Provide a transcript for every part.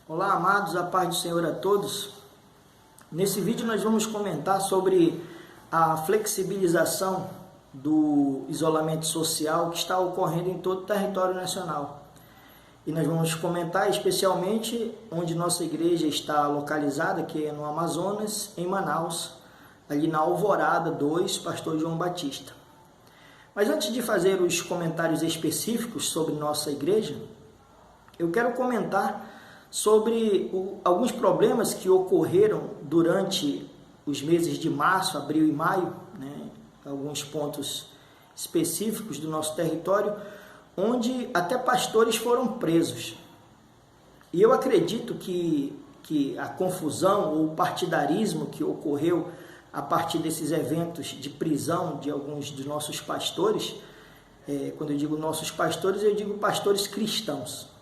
Olá, amados, a paz do Senhor a todos. Nesse vídeo nós vamos comentar sobre a flexibilização do isolamento social que está ocorrendo em todo o território nacional. E nós vamos comentar especialmente onde nossa igreja está localizada, que é no Amazonas, em Manaus, ali na Alvorada 2, Pastor João Batista. Mas antes de fazer os comentários específicos sobre nossa igreja, eu quero comentar sobre alguns problemas que ocorreram durante os meses de março, abril e maio, alguns pontos específicos do nosso território, onde até pastores foram presos. E eu acredito que a confusão ou o partidarismo que ocorreu a partir desses eventos de prisão de alguns dos nossos pastores, quando eu digo nossos pastores, eu digo pastores cristãos,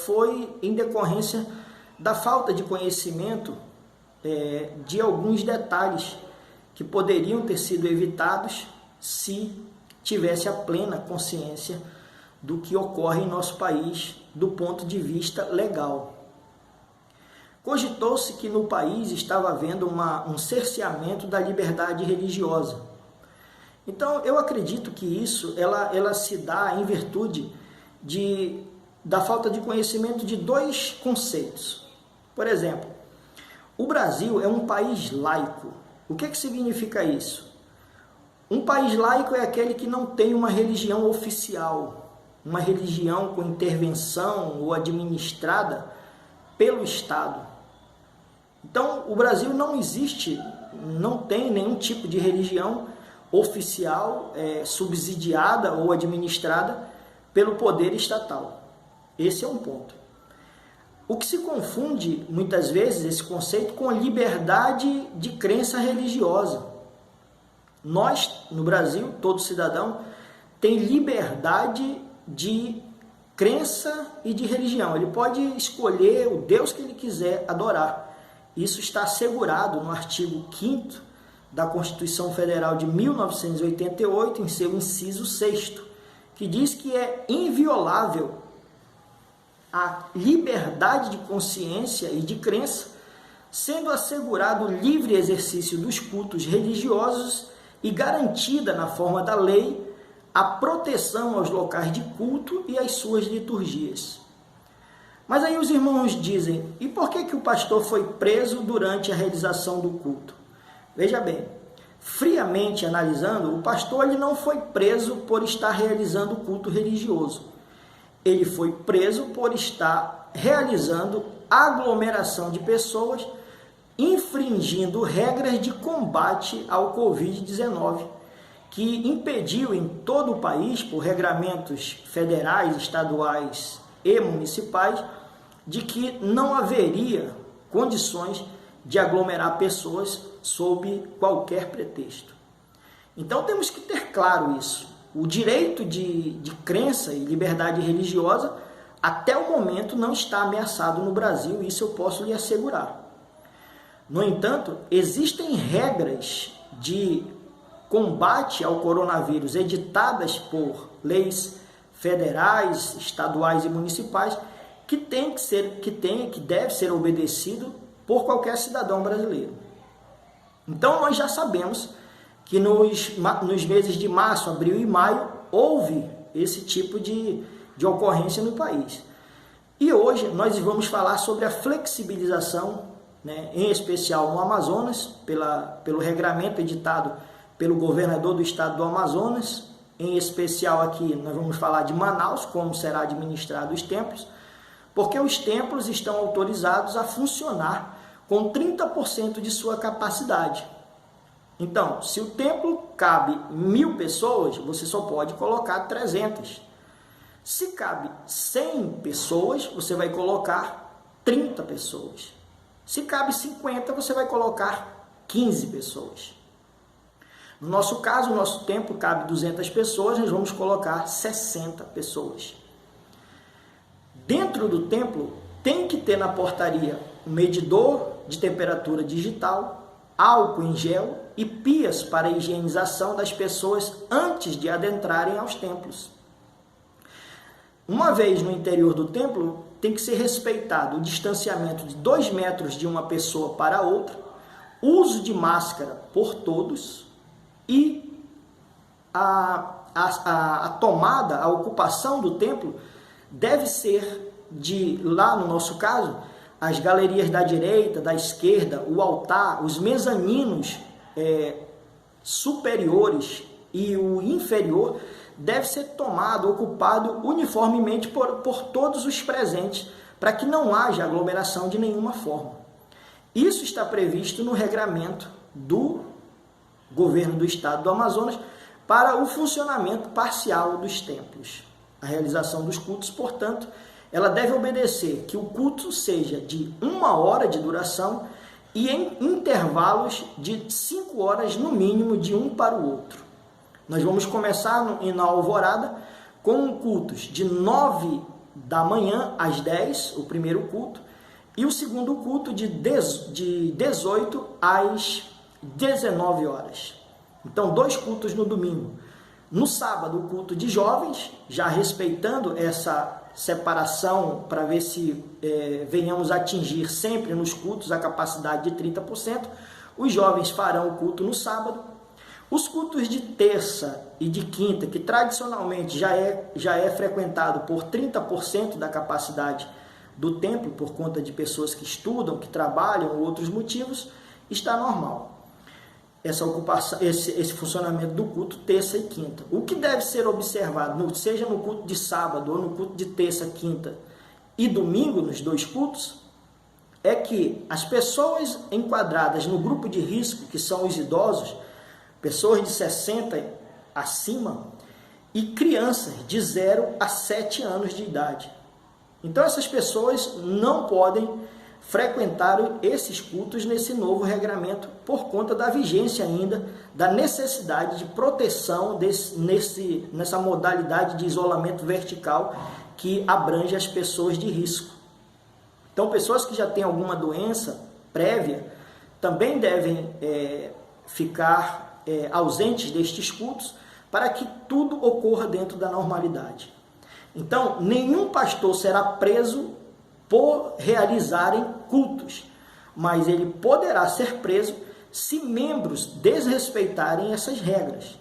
foi em decorrência da falta de conhecimento de alguns detalhes que poderiam ter sido evitados se tivesse a plena consciência do que ocorre em nosso país do ponto de vista legal. Cogitou-se que no país estava havendo um cerceamento da liberdade religiosa. Então, eu acredito que isso ela se dá em virtude da falta de conhecimento de dois conceitos. Por exemplo, o Brasil é um país laico. O que significa isso? Um país laico é aquele que não tem uma religião oficial, uma religião com intervenção ou administrada pelo Estado. Então, o Brasil não tem nenhum tipo de religião oficial, subsidiada ou administrada pelo poder estatal. Esse é um ponto. O que se confunde, muitas vezes, esse conceito com a liberdade de crença religiosa. Nós, no Brasil, todo cidadão tem liberdade de crença e de religião. Ele pode escolher o Deus que ele quiser adorar. Isso está assegurado no artigo 5º da Constituição Federal de 1988, em seu inciso 6º, que diz que é inviolável a liberdade de consciência e de crença, sendo assegurado o livre exercício dos cultos religiosos e garantida, na forma da lei, a proteção aos locais de culto e às suas liturgias. Mas aí os irmãos dizem, e por que o pastor foi preso durante a realização do culto? Veja bem, friamente analisando, o pastor ele não foi preso por estar realizando o culto religioso. Ele foi preso por estar realizando aglomeração de pessoas, infringindo regras de combate ao Covid-19, que impediu em todo o país, por regramentos federais, estaduais e municipais, de que não haveria condições de aglomerar pessoas sob qualquer pretexto. Então temos que ter claro isso. O direito de crença e liberdade religiosa, até o momento, não está ameaçado no Brasil, isso eu posso lhe assegurar. No entanto, existem regras de combate ao coronavírus editadas por leis federais, estaduais e municipais que deve ser obedecido por qualquer cidadão brasileiro. Então nós já sabemos que nos meses de março, abril e maio houve esse tipo de ocorrência no país. E hoje nós vamos falar sobre a flexibilização, em especial no Amazonas, pelo regramento editado pelo governador do estado do Amazonas. Em especial aqui nós vamos falar de Manaus, como será administrado os templos, porque os templos estão autorizados a funcionar com 30% de sua capacidade. Então, se o templo cabe 1.000 pessoas, você só pode colocar 300. Se cabe 100 pessoas, você vai colocar 30 pessoas. Se cabe 50, você vai colocar 15 pessoas. No nosso caso, o nosso templo cabe 200 pessoas, nós vamos colocar 60 pessoas. Dentro do templo, tem que ter na portaria um medidor de temperatura digital, álcool em gel e pias para a higienização das pessoas antes de adentrarem aos templos. Uma vez no interior do templo, tem que ser respeitado o distanciamento de 2 metros de uma pessoa para outra, uso de máscara por todos e a tomada, a ocupação do templo deve ser lá no nosso caso, as galerias da direita, da esquerda, o altar, os mezaninos superiores e o inferior deve ser tomado, ocupado uniformemente por todos os presentes, para que não haja aglomeração de nenhuma forma. Isso está previsto no regramento do governo do estado do Amazonas para o funcionamento parcial dos templos. A realização dos cultos, portanto, ela deve obedecer que o culto seja de 1 hora de duração e em intervalos de 5 horas no mínimo de um para o outro. Nós vamos começar na alvorada com cultos de 9 da manhã às 10, o primeiro culto, e o segundo culto de 18 às 19 horas. Então, 2 cultos no domingo. No sábado, o culto de jovens, já respeitando essa separação para ver se venhamos atingir sempre nos cultos a capacidade de 30%. Os jovens farão o culto no sábado. Os cultos de terça e de quinta, que tradicionalmente já é frequentado por 30% da capacidade do templo, por conta de pessoas que estudam, que trabalham ou outros motivos, está normal. Essa ocupação, esse funcionamento do culto terça e quinta. O que deve ser observado, seja no culto de sábado ou no culto de terça, quinta e domingo, nos 2 cultos, é que as pessoas enquadradas no grupo de risco, que são os idosos, pessoas de 60 acima, e crianças de 0 a 7 anos de idade. Então essas pessoas não podem frequentaram esses cultos nesse novo regramento por conta da vigência ainda, da necessidade de proteção nessa modalidade de isolamento vertical que abrange as pessoas de risco. Então, pessoas que já têm alguma doença prévia também devem ficar ausentes destes cultos para que tudo ocorra dentro da normalidade. Então, nenhum pastor será preso por realizarem cultos, mas ele poderá ser preso se membros desrespeitarem essas regras.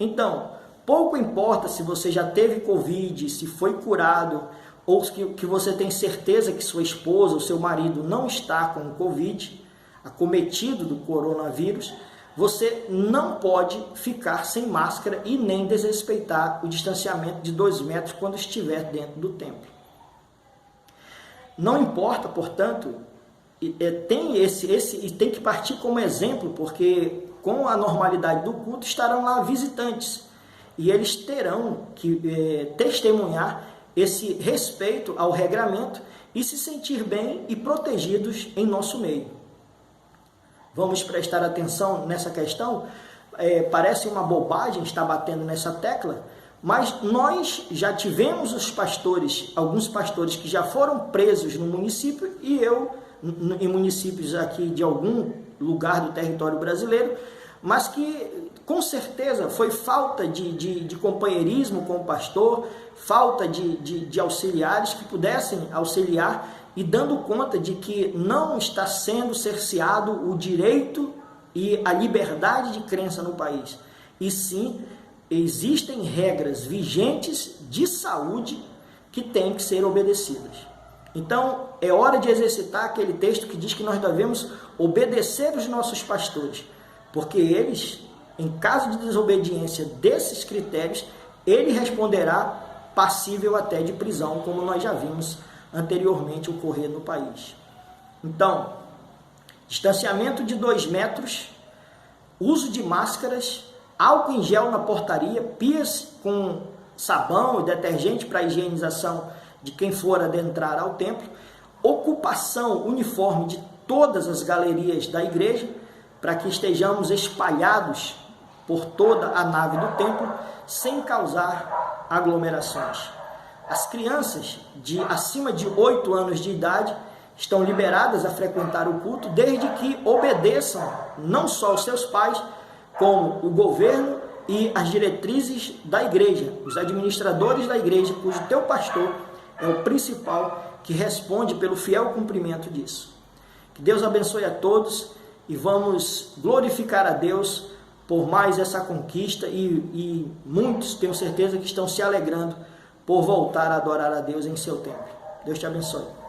Então, pouco importa se você já teve Covid, se foi curado, ou que você tem certeza que sua esposa ou seu marido não está com o Covid, acometido do coronavírus, você não pode ficar sem máscara e nem desrespeitar o distanciamento de 2 metros quando estiver dentro do templo. Não importa, portanto, tem que partir como exemplo, porque com a normalidade do culto estarão lá visitantes e eles terão que testemunhar esse respeito ao regramento e se sentir bem e protegidos em nosso meio. Vamos prestar atenção nessa questão. Parece uma bobagem estar batendo nessa tecla, mas nós já tivemos alguns pastores que já foram presos no município e em municípios aqui de algum lugar do território brasileiro, mas que com certeza foi falta de companheirismo com o pastor, falta de auxiliares que pudessem auxiliar e dando conta de que não está sendo cerceado o direito e a liberdade de crença no país, e sim existem regras vigentes de saúde que têm que ser obedecidas. Então, é hora de exercitar aquele texto que diz que nós devemos obedecer os nossos pastores, porque eles, em caso de desobediência desses critérios, ele responderá passível até de prisão, como nós já vimos anteriormente ocorrer no país. Então, distanciamento de 2 metros, uso de máscaras, álcool em gel na portaria, pias com sabão e detergente para higienização de quem for adentrar ao templo, ocupação uniforme de todas as galerias da igreja, para que estejamos espalhados por toda a nave do templo, sem causar aglomerações. As crianças acima de 8 anos de idade estão liberadas a frequentar o culto, desde que obedeçam não só os seus pais, como o governo e as diretrizes da igreja, os administradores da igreja, cujo teu pastor é o principal que responde pelo fiel cumprimento disso. Que Deus abençoe a todos e vamos glorificar a Deus por mais essa conquista e muitos, tenho certeza, que estão se alegrando por voltar a adorar a Deus em seu templo. Deus te abençoe.